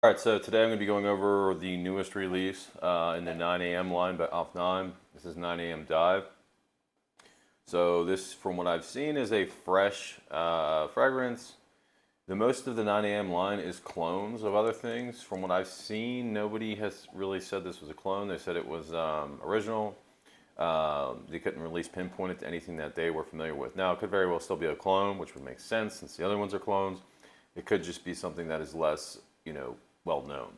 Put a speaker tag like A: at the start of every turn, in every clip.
A: All right, so today I'm going to be going over the newest release in the 9 a.m. line by Afnan. This is 9 a.m. Dive. So this, from what I've seen, is a fresh fragrance. The most of the 9 a.m. line is clones of other things. From what I've seen, nobody has really said this was a clone. They said it was original. They couldn't release pinpoint it to anything that they were familiar with. Now, it could very well still be a clone, which would make sense since the other ones are clones. It could just be something that is less, well known.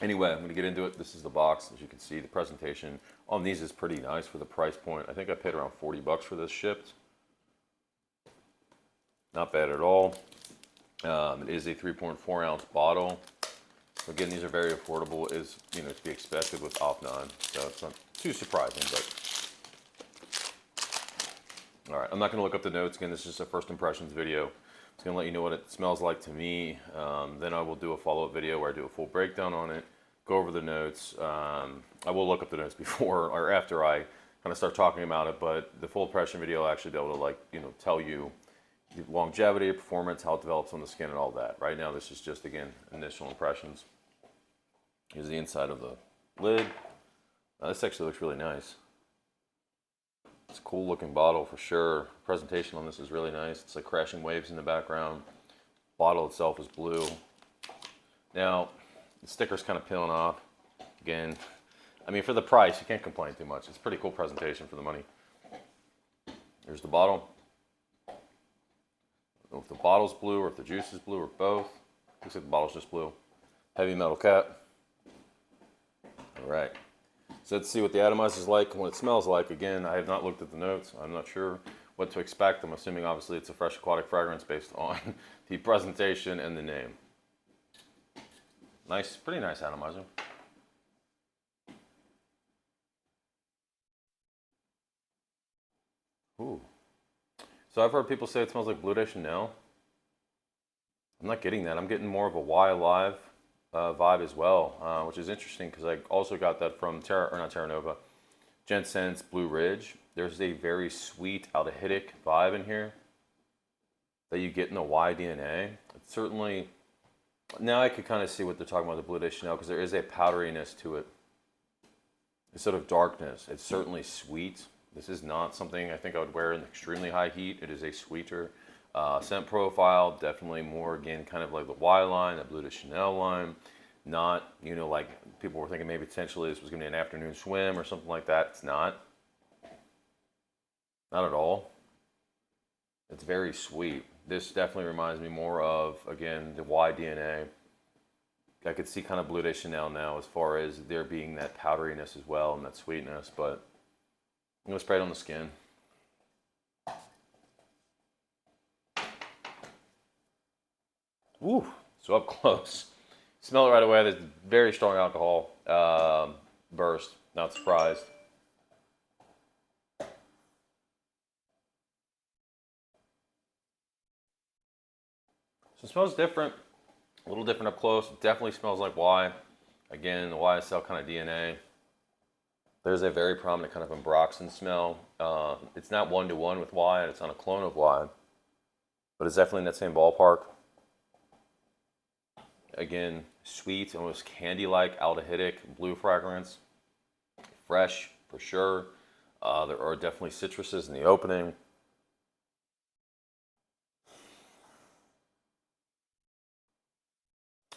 A: Anyway, I'm going to get into it. This is the box. As you can see, the presentation on these is pretty nice for the price point. I think I paid around 40 bucks for this shipped. Not bad at all. It is a 3.4 ounce bottle. Again, these are very affordable, is to be expected with Afnan, so it's not too surprising. But all right, I'm not going to look up the notes. Again, this is just a first impressions video. It's going to let you know what it smells like to me. Then I will do a follow-up video where I do a full breakdown on it, go over the notes. I will look up the notes before or after I kind of start talking about it, but the full impression video will actually be able to tell you the longevity, performance, how it develops on the skin, and all that. Right now, this is just, again, initial impressions. Here's the inside of the lid. This actually looks really nice. It's a cool looking bottle for sure. Presentation on this is really nice. It's like crashing waves in the background. Bottle itself is blue. Now, the sticker's kind of peeling off. Again, I mean, for the price, you can't complain too much. It's a pretty cool presentation for the money. Here's the bottle. I don't know if the bottle's blue or if the juice is blue or both. Looks like the bottle's just blue. Heavy metal cap. All right. So let's see what the atomizer is like and what it smells like. Again, I have not looked at the notes. I'm not sure what to expect. I'm assuming obviously it's a fresh aquatic fragrance based on the presentation and the name. Nice, pretty nice atomizer. Ooh. So I've heard people say it smells like Bleu de Chanel. I'm not getting that. I'm getting more of a Y Live vibe as well, which is interesting because I also got that from Terra Nova, Jensen's Blue Ridge. There's a very sweet aldehydic vibe in here that you get in the Y DNA. It's certainly, now I could kind of see what they're talking about with the Bleu de Chanel because there is a powderiness to it instead of darkness. It's certainly sweet. This is not something I think I would wear in extremely high heat. It is a sweeter scent profile, definitely more, again, kind of like the Y line, the Bleu de Chanel line. Not, like people were thinking maybe potentially this was going to be an afternoon swim or something like that. It's not. Not at all. It's very sweet. This definitely reminds me more of, again, the Y DNA. I could see kind of Bleu de Chanel now as far as there being that powderiness as well and that sweetness, but I'm going to spray it on the skin. Woo, so up close. Smell it right away. There's very strong alcohol burst. Not surprised. So it smells different. A little different up close. It definitely smells like Y. Again, the YSL kind of DNA. There's a very prominent kind of ambroxan smell. It's not one-to-one with Y. It's not a clone of Y. But it's definitely in that same ballpark. Again, sweet, almost candy-like aldehydic blue fragrance. Fresh, for sure. There are definitely citruses in the opening.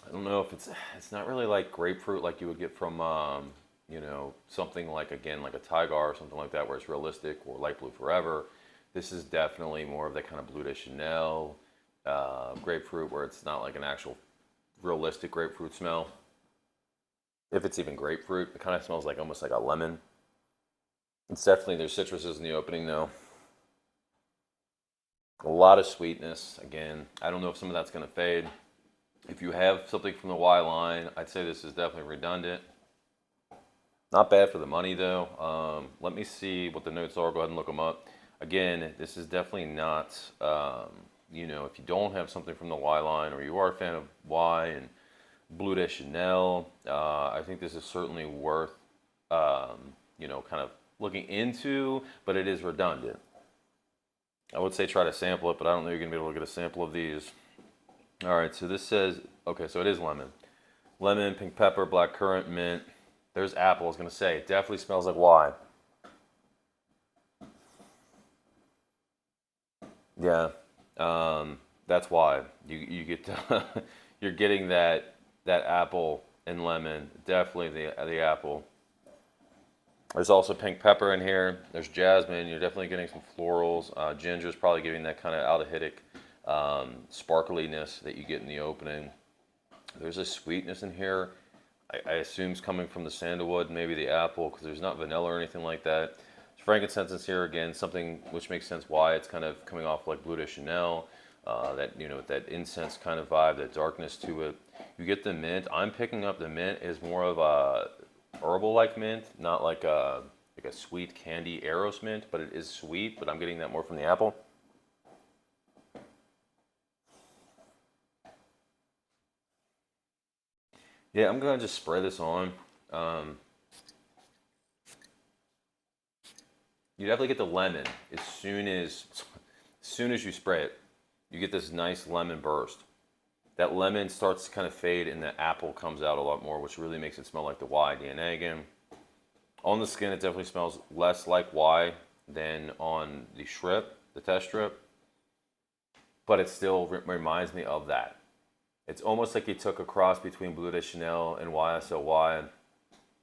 A: I don't know if it's not really like grapefruit like you would get from, something like, again, like a Tigar or something like that where it's realistic, or Light Blue Forever. This is definitely more of that kind of Bleu de Chanel grapefruit where it's not like an actual realistic grapefruit smell. If it's even grapefruit, it kind of smells like almost like a lemon. It's definitely, there's citruses in the opening though. A lot of sweetness. Again, I don't know if some of that's going to fade. If you have something from the Y line, I'd say this is definitely redundant. Not bad for the money though. Let me see what the notes are. Go ahead and look them up. Again, this is definitely not, if you don't have something from the Y line or you are a fan of Y and Bleu de Chanel, I think this is certainly worth, kind of looking into, but it is redundant. I would say try to sample it, but I don't know you're going to be able to get a sample of these. All right, so this says, okay, so it is lemon. lemon, pink pepper, black currant, mint. There's apple. I was gonna say it definitely smells like wine. Yeah, that's why you get to, you're getting that apple and lemon. Definitely the apple. There's also pink pepper in here. There's jasmine. You're definitely getting some florals. Ginger is probably giving that kind of aldehydic sparkliness that you get in the opening. There's a sweetness in here. I assume it's coming from the sandalwood, maybe the apple, because there's not vanilla or anything like that. There's frankincense is here again, something which makes sense why it's kind of coming off like Bleu de Chanel. That that incense kind of vibe, that darkness to it. You get the mint. I'm picking up the mint is more of a herbal like mint, not like a sweet candy Eros mint, but it is sweet. But I'm getting that more from the apple. Yeah, I'm gonna just spray this on. Um, you definitely get the lemon as soon as you spray it. You get this nice lemon burst. That lemon starts to kind of fade, and the apple comes out a lot more, which really makes it smell like the Y DNA again. On the skin, it definitely smells less like Y than on the strip, the test strip, but it still reminds me of that. It's almost like you took a cross between Bleu de Chanel and YSLY,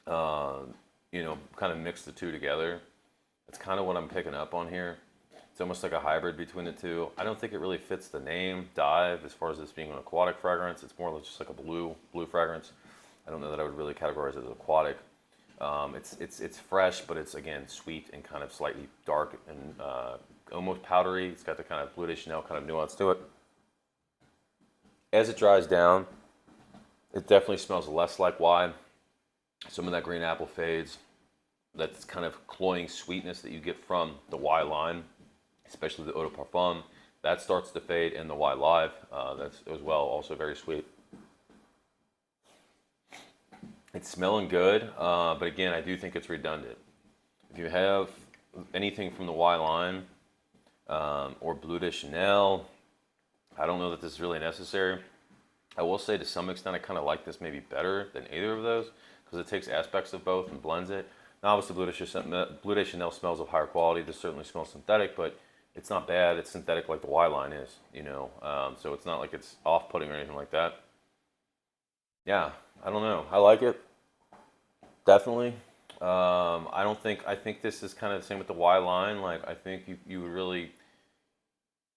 A: kind of mixed the two together. That's kind of what I'm picking up on here. It's almost like a hybrid between the two. I don't think it really fits the name Dive as far as this being an aquatic fragrance. It's more just like a blue fragrance. I don't know that I would really categorize it as aquatic. It's fresh, but it's again sweet and kind of slightly dark and almost powdery. It's got the kind of Bleu de Chanel kind of nuance to it. As it dries down, it definitely smells less like wine. Some of that green apple fades. That's kind of cloying sweetness that you get from the Y line, especially the eau de parfum. That starts to fade in the Y Live. That's as well also very sweet. It's smelling good, but again, I do think it's redundant. If you have anything from the Y line or Bleu de Chanel, I don't know that this is really necessary. I will say to some extent I kind of like this maybe better than either of those because it takes aspects of both and blends it. Now obviously Bleu de Chanel smells of higher quality. This certainly smells synthetic, but it's not bad. It's synthetic like the Y line is, so it's not like it's off-putting or anything like that. Yeah, I don't know. I like it, definitely. I think this is kind of the same with the Y line. Like I think you would really,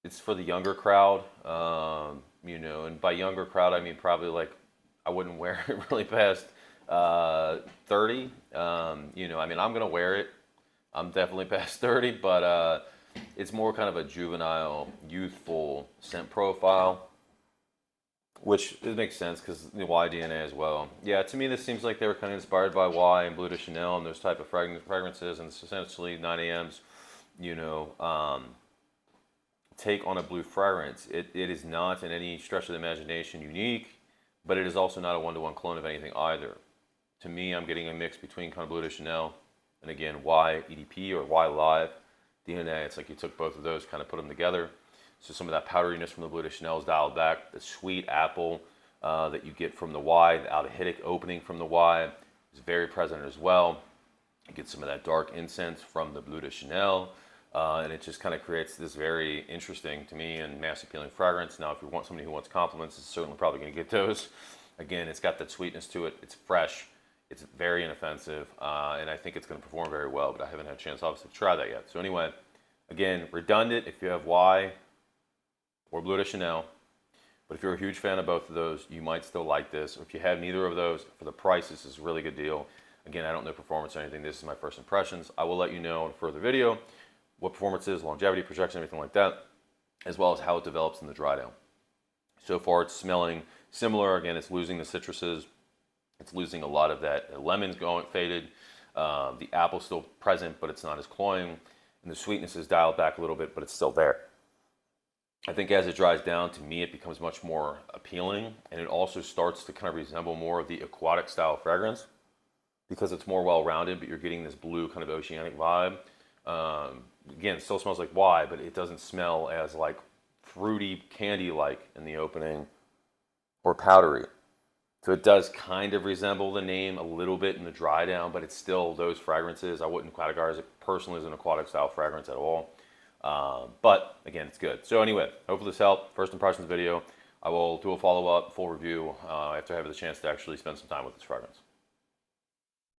A: it's for the younger crowd, and by younger crowd I mean probably like I wouldn't wear it really past 30. I mean I'm gonna wear it. I'm definitely past 30, but it's more kind of a juvenile, youthful scent profile, which it makes sense because the Y DNA as well. Yeah, to me this seems like they were kind of inspired by Y and Bleu de Chanel and those type of fragrances, and it's essentially 9 a.m.'s, you know. Take on a blue fragrance. It is not in any stretch of the imagination unique, but it is also not a one-to-one clone of anything either. To me, I'm getting a mix between kind of Bleu de Chanel and again Y EDP or Y Live DNA. It's like you took both of those, kind of put them together. So some of that powderiness from the Bleu de Chanel is dialed back. The sweet apple that you get from the Y, the aldehydic opening from the Y is very present as well. You get some of that dark incense from the Bleu de Chanel. And it just kind of creates this very interesting to me and mass appealing fragrance. Now, if you want somebody who wants compliments, it's certainly probably going to get those. Again, it's got that sweetness to it. It's fresh. It's very inoffensive. And I think it's going to perform very well, but I haven't had a chance, obviously, to try that yet. So anyway, again, redundant if you have Y or Bleu de Chanel. But if you're a huge fan of both of those, you might still like this. Or if you have neither of those, for the price, this is a really good deal. Again, I don't know performance or anything. This is my first impressions. I will let you know in a further video what performance is, longevity, projection, everything like that, as well as how it develops in the dry down. So far, it's smelling similar. Again, it's losing the citruses. It's losing a lot of that. The lemon's going faded. The apple's still present, but it's not as cloying. And the sweetness is dialed back a little bit, but it's still there. I think as it dries down, to me, it becomes much more appealing. And it also starts to kind of resemble more of the aquatic style fragrance because it's more well-rounded, but you're getting this blue kind of oceanic vibe. Again, it still smells like Y, but it doesn't smell as like fruity candy-like in the opening or powdery. So it does kind of resemble the name a little bit in the dry down, but it's still those fragrances. I wouldn't categorize it personally as an aquatic style fragrance at all. But again, it's good. So anyway, hopefully this helped. First impressions video. I will do a follow-up, full review after I have the chance to actually spend some time with this fragrance.